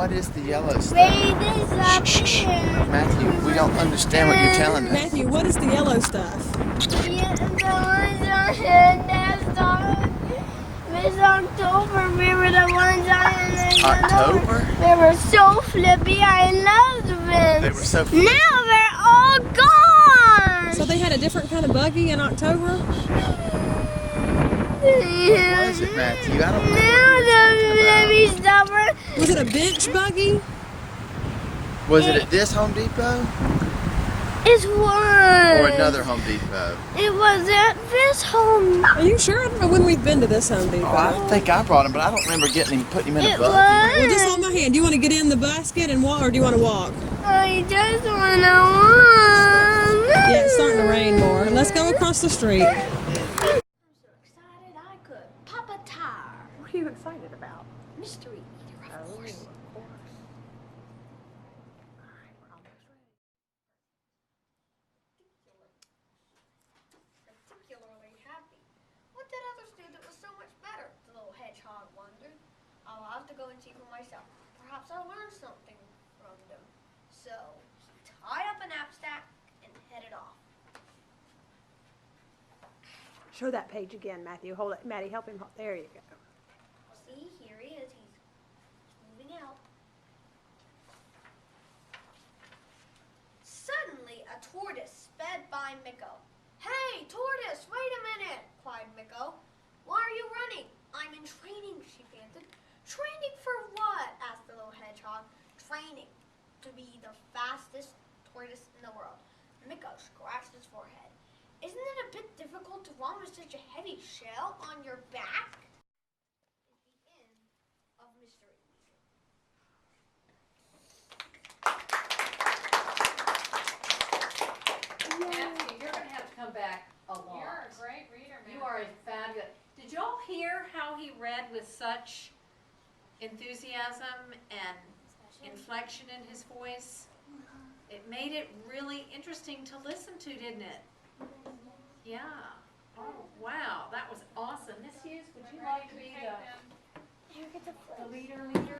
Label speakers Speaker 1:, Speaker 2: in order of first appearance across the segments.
Speaker 1: what is the yellow stuff?
Speaker 2: Read this up here.
Speaker 1: Matthew, we don't understand what you're telling us.
Speaker 3: Matthew, what is the yellow stuff?
Speaker 2: Yeah, the ones on the nest on Miss October. We were the ones on the
Speaker 1: October?
Speaker 2: They were so flippy. I loved them.
Speaker 1: They were so flippy.
Speaker 2: Now they're all gone.
Speaker 3: So they had a different kind of buggy in October?
Speaker 1: What was it, Matthew? I don't know.
Speaker 2: Now the flippy stubborn.
Speaker 3: Was it a bench buggy?
Speaker 1: Was it at this Home Depot?
Speaker 2: It was.
Speaker 1: Or another Home Depot?
Speaker 2: It was at this home.
Speaker 3: Are you sure? I don't know when we've been to this Home Depot.
Speaker 1: Oh, I think I brought him, but I don't remember putting him in a
Speaker 2: It
Speaker 1: buggy.
Speaker 3: Well, just
Speaker 2: was.
Speaker 3: hold my hand. Do you want to get in the basket and walk, or do you want to walk?
Speaker 2: I just want to walk.
Speaker 3: Yeah, it's starting to rain more. Let's go across the street.
Speaker 2: I'm so excited I could pop a tire.
Speaker 3: What are you excited about?
Speaker 2: Mystery eater, of course. Particularly happy. What did others do that was so much better? The little hedgehog wondered. I'll have to go and see for myself. Perhaps I'll learn something from them. So he tied up a knapsack and headed off.
Speaker 3: Show that page again, Matthew. Hold it. Maddie, help him. There you go.
Speaker 2: See, here he is. He's moving out. Suddenly, a tortoise sped by Miko. Hey, tortoise, wait a minute, cried Miko. Why are you running? I'm in training, she panted. Training for what? Asked the little hedgehog. Training to be the fastest tortoise in the world. Miko scratched his forehead. Isn't it a bit difficult to run with such a heavy shell on your back? Is the end of Mystery Week.
Speaker 4: Matthew, you're going to have to come back a lot.
Speaker 5: You're a great reader, man.
Speaker 4: You are a fabulous. Did y'all hear how he read with such enthusiasm and inflection in his voice? It made it really interesting to listen to, didn't it? Yeah. Oh, wow. That was awesome. Miss Hughes, would you like to be
Speaker 2: Here gets a
Speaker 4: the leader?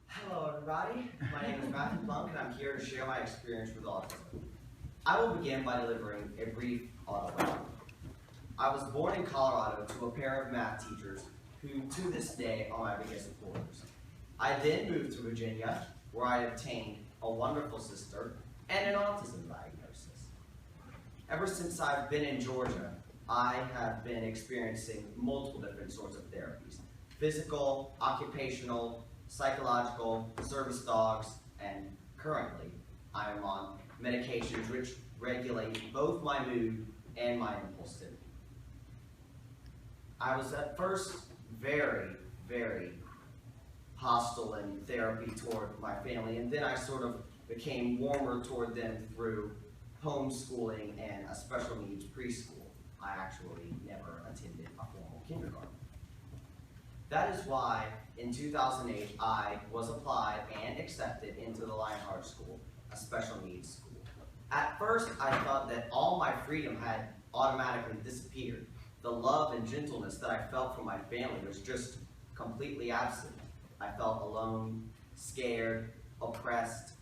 Speaker 6: Hello everybody, my name is Matthew Plunk and I'm here to share my experience with autism. I will begin by delivering a brief autobiography. I was born in Colorado to a pair of math teachers who to this day are my biggest supporters. I then moved to Virginia where I obtained a wonderful sister and an autism diagnosis. Ever since I've been in Georgia, I have been experiencing multiple different sorts of therapies: physical, occupational, psychological, service dogs, and currently I am on medications which regulate both my mood and my impulsivity. I was at first very, very hostile in therapy toward my family, and then I sort of became warmer toward them through homeschooling and a special needs preschool. I actually never attended a formal kindergarten. That is why in 2008 I was applied and accepted into the Lionheart School, a special needs school. At first I thought that all my freedom had automatically disappeared. The love and gentleness that I felt from my family was just completely absent. I felt alone, scared, oppressed.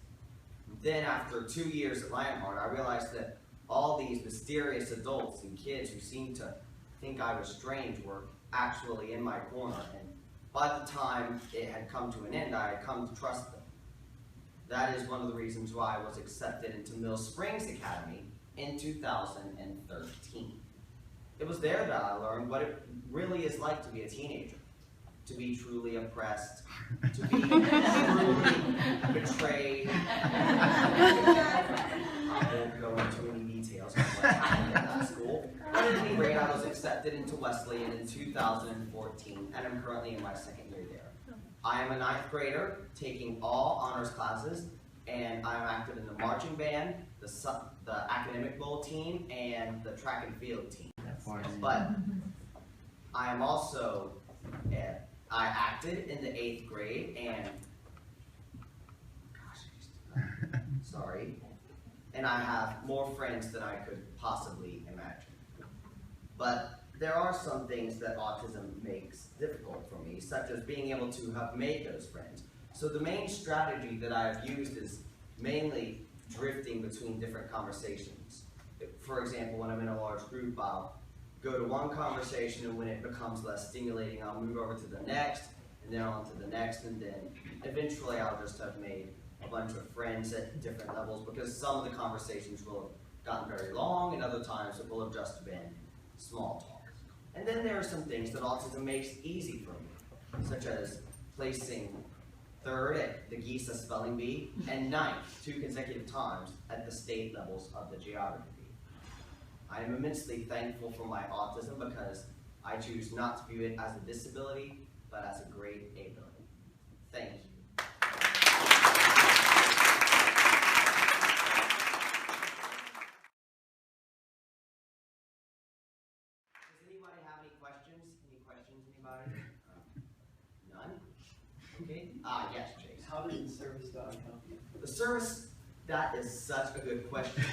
Speaker 6: Then after 2 years at Lionheart, I realized that all these mysterious adults and kids who seemed to think I was strange were actually in my corner, and by the time it had come to an end, I had come to trust them. That is one of the reasons why I was accepted into Mill Springs Academy in 2013. It was there that I learned what it really is like to be a teenager, to be truly oppressed, to be truly betrayed. I won't go into any details of what happened at that school. But at any rate, I was accepted into Wesleyan in 2014, and I'm currently in my second year there. I am a 9th grader, taking all honors classes, and I'm active in the marching band, the academic bowl team, and the track and field team. But I am also, I acted in the 8th grade, and gosh, sorry, and I have more friends than I could possibly imagine. But there are some things that autism makes difficult for me, such as being able to have made those friends. So the main strategy that I've used is mainly drifting between different conversations. For example, when I'm in a large group, I'll go to one conversation, and when it becomes less stimulating, I'll move over to the next, and then on to the next, and then eventually I'll just have made a bunch of friends at different levels, because some of the conversations will have gotten very long, and other times it will have just been small talk. And then there are some things that autism makes easy for me, such as placing third at the GISA spelling bee and ninth 2 consecutive times at the state levels of the geography bee. I am immensely thankful for my autism because I choose not to view it as a disability, but as a great ability. Thank you. Does anybody have any questions? Any questions, anybody? None? Okay. Yes, Chase.
Speaker 5: How did the service dog help you?
Speaker 6: The service, that is such a good question.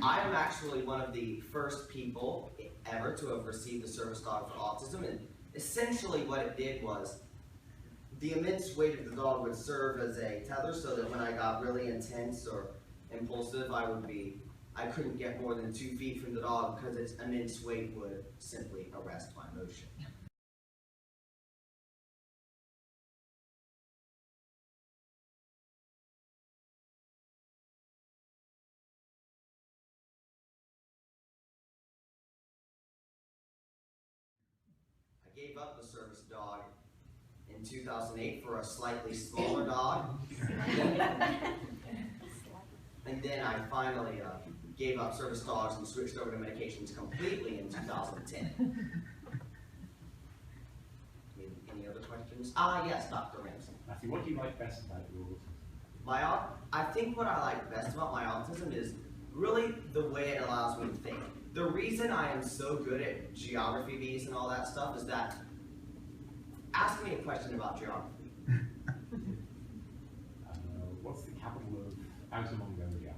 Speaker 6: I am actually one of the first people ever to have received the service dog for autism, and essentially what it did was the immense weight of the dog would serve as a tether so that when I got really intense or impulsive, I couldn't get more than 2 feet from the dog because its immense weight would simply arrest my motion. I gave up the service dog in 2008 for a slightly smaller dog. And then I finally gave up service dogs and switched over to medications completely in 2010. Any other questions? Yes, Dr. Ramsey.
Speaker 7: Matthew, what do you like best about your autism?
Speaker 6: I think what I like best about my autism is really the way it allows me to think. The reason I am so good at geography bees and all that stuff is that, ask me a question about geography.
Speaker 7: What's the capital of Outer Mongolia?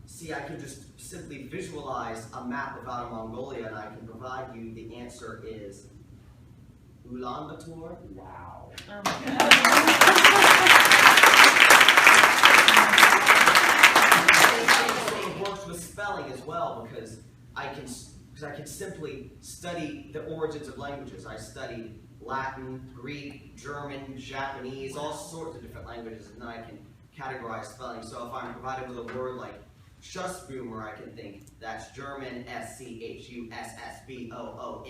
Speaker 6: See, I can just simply visualize a map of Outer Mongolia and I can provide you the answer is Ulaanbaatar.
Speaker 7: Wow.
Speaker 6: It works with spelling as well because I can simply study the origins of languages. I studied Latin, Greek, German, Japanese, all sorts of different languages, and then I can categorize spelling. So if I'm provided with a word like Schussboomer, I can think that's German SCHUSSBOONER.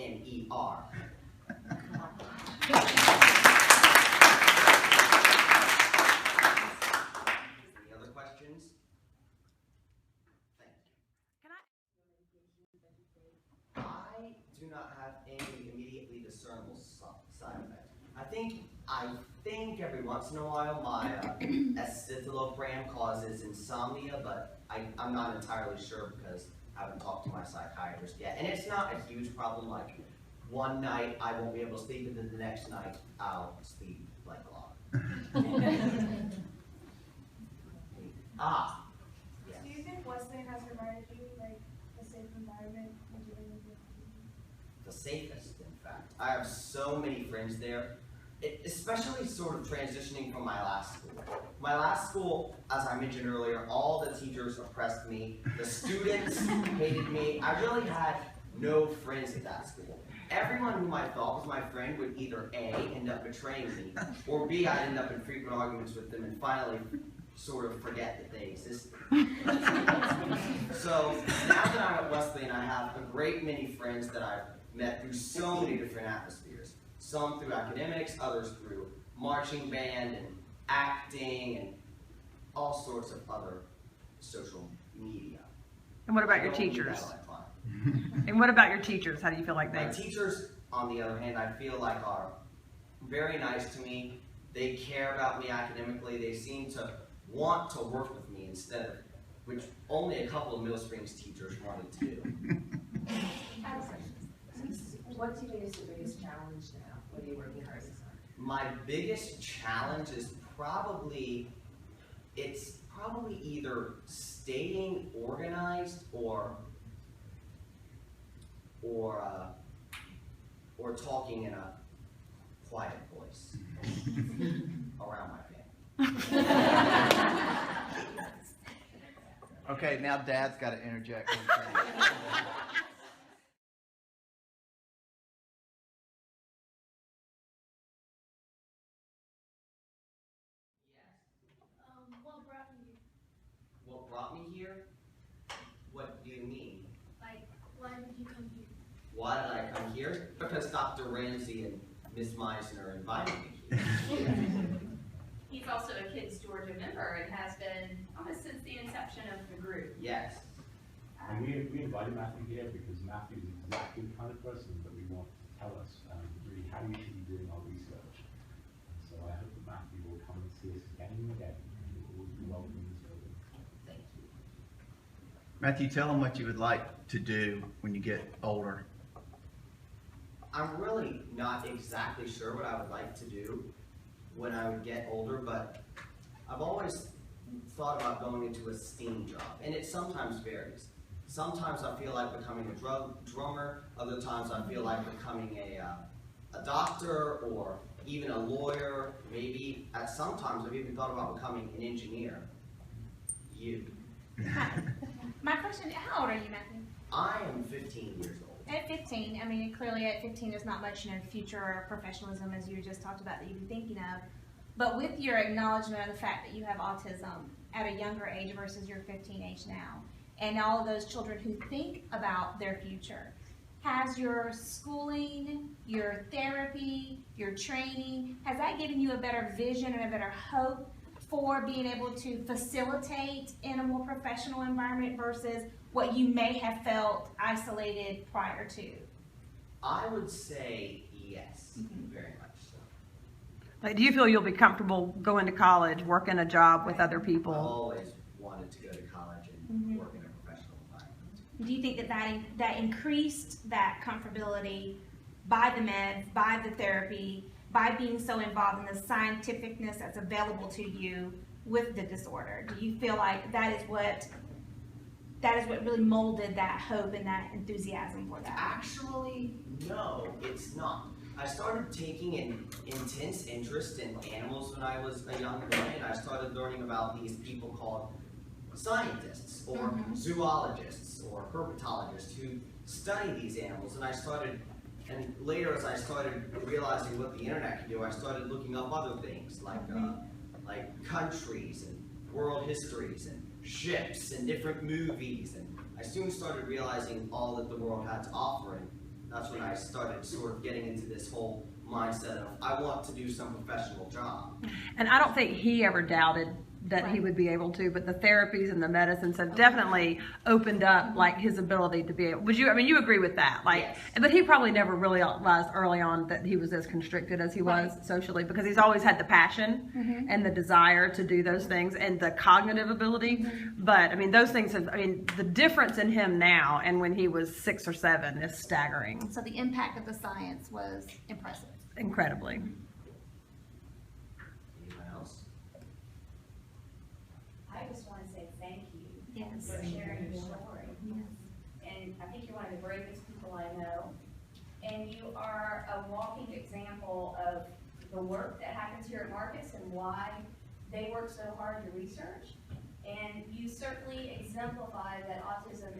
Speaker 6: Any other questions? Thank you. I do not have any immediately discernible side effects. I think every once in a while my escitalopram causes insomnia, but I'm not entirely sure because I haven't talked to my psychiatrist yet. And it's not a huge problem, like one night I won't be able to sleep and then the next night I'll sleep like a lot. Yes.
Speaker 8: Do you think Wesleyan has provided you like a safe environment when dealing with your
Speaker 6: The safest, in fact. I have so many friends there, especially sort of transitioning from my last school. My last school, as I mentioned earlier, all the teachers oppressed me, the students hated me. I really had no friends at that school. Everyone whom I thought was my friend would either A, end up betraying me, or B, I'd end up in frequent arguments with them and finally sort of forget that they existed. So now that I'm at Wesleyan, I have a great many friends that I've met through so many different atmospheres. Some through academics, others through marching band and acting and all sorts of other social media.
Speaker 3: And what about
Speaker 6: I
Speaker 3: your
Speaker 6: don't do
Speaker 3: teachers?
Speaker 6: that all the time.
Speaker 3: And what about your teachers? How do you feel like
Speaker 6: My
Speaker 3: they?
Speaker 6: teachers, on the other hand, I feel like are very nice to me. They care about me academically. They seem to want to work with me instead of, which only a couple of Mill Springs teachers wanted to do.
Speaker 9: What do you think is the biggest challenge now? What are you working hardest on?
Speaker 6: My biggest challenge is probably it's probably either staying organized or talking in a quiet voice around my family.
Speaker 1: Okay, now Dad's got to interject. one thing.
Speaker 8: What brought you?
Speaker 6: What brought me here? What do you mean?
Speaker 8: Like, why did you come here?
Speaker 6: Why did I come here? Because Dr. Ramsey and Miss Meisner invited me here.
Speaker 10: He's also a Kids Georgia member and has been almost since the inception of the group.
Speaker 6: Yes.
Speaker 7: And we invited Matthew here because Matthew is exactly the kind of person that we want to tell us really how we should be doing our research. And so I hope that Matthew will come and see us again and again, and he will always be welcome in this building.
Speaker 6: Thank you.
Speaker 1: Matthew, tell them what you would like to do when you get older.
Speaker 6: I'm really not exactly sure what I would like to do when I would get older, but I've always thought about going into a STEAM job, and it sometimes varies. Sometimes I feel like becoming a drummer, other times I feel like becoming a doctor or even a lawyer, maybe at sometimes I've even thought about becoming an engineer. You.
Speaker 11: My question, how old are you, Matthew?
Speaker 6: I am 15 years old.
Speaker 11: At 15, I mean, clearly at 15 there's not much, future or professionalism as you just talked about that you'd be thinking of. But with your acknowledgement of the fact that you have autism at a younger age versus your 15 age now, and all of those children who think about their future, has your schooling, your therapy, your training, has that given you a better vision and a better hope for being able to facilitate in a more professional environment versus what you may have felt isolated prior to?
Speaker 6: I would say yes, very much so.
Speaker 3: Like, do you feel you'll be comfortable going to college, working a job with other
Speaker 6: I've
Speaker 3: people?
Speaker 6: always wanted to go to college and work in a professional environment.
Speaker 11: Do you think that increased that comfortability by the meds, by the therapy, by being so involved in the scientificness that's available to you with the disorder? Do you feel like that is what really molded that hope and that enthusiasm for that?
Speaker 6: Actually, no, it's not. I started taking an intense interest in animals when I was a young boy, and I started learning about these people called scientists or zoologists or herpetologists who study these animals. And later as I started realizing what the internet can do, I started looking up other things like countries and world histories and ships and different movies, and I soon started realizing all that the world had to offer, and that's when I started sort of getting into this whole mindset of I want to do some professional job.
Speaker 3: And I don't think he ever doubted that he would be able to, but the therapies and the medicines have definitely opened up like his ability to be able. You agree with that? Like,
Speaker 6: yes.
Speaker 3: But he probably never really realized early on that he was as constricted as he was socially, because he's always had the passion and the desire to do those things and the cognitive ability. But I mean, those things have, the difference in him now and when he was 6 or 7 is staggering.
Speaker 11: So the impact of the science was impressive.
Speaker 3: Incredibly.
Speaker 6: Anyone else?
Speaker 10: I just want to say thank you
Speaker 11: Yes.
Speaker 10: for sharing your story. And I think you're one of the bravest people I know. And you are a walking example of the work that happens here at Marcus and why they work so hard to research. And you certainly exemplify that autism